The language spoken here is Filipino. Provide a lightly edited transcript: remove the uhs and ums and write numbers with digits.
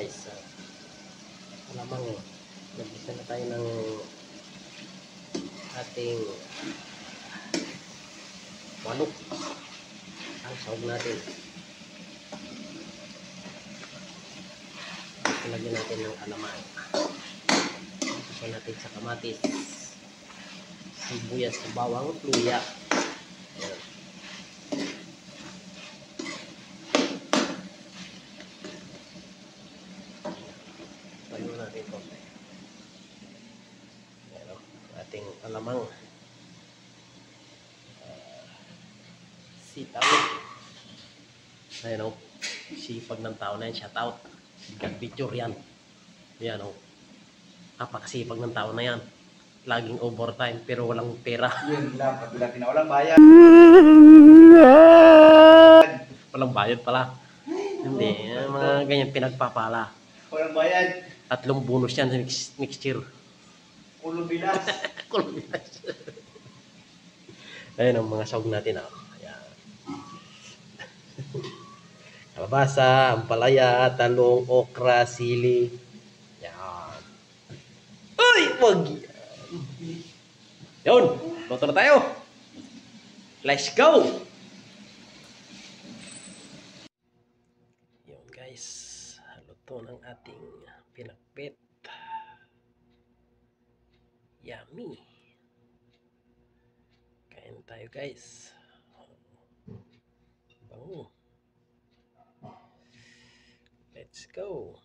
guys, malamang nag-isa na tayo ng ating manok. Ang sahog natin. Lagyan natin ng alamang. Isa natin sa kamatis, sibuyas, bawang, luya. Ayan. Tayo natin ito. Ayan, ating alamang. Sitaw. Ayan o. Sipag ng tao na yan. Shout out. Picture yan. Yan o. Napakasipag ng tao na yan. Laging overtime pero walang pera. Yun lang, kabila na walang bayad. Walang bayad pala. Hindi, mga ganyan pinagpapala. Walang bayad. 3 bonus yan sa mixture. Ulo bilas. Ayan ang mga sahog natin. Ayan. Kalabasa, ampalaya, talong, okra, sili. Yan. Ay, wag. Yun, luto na tayo. Let's go. Yun guys, luto ng ating pinakbet. Yummy. Kain tayo guys. Bango. Let's go.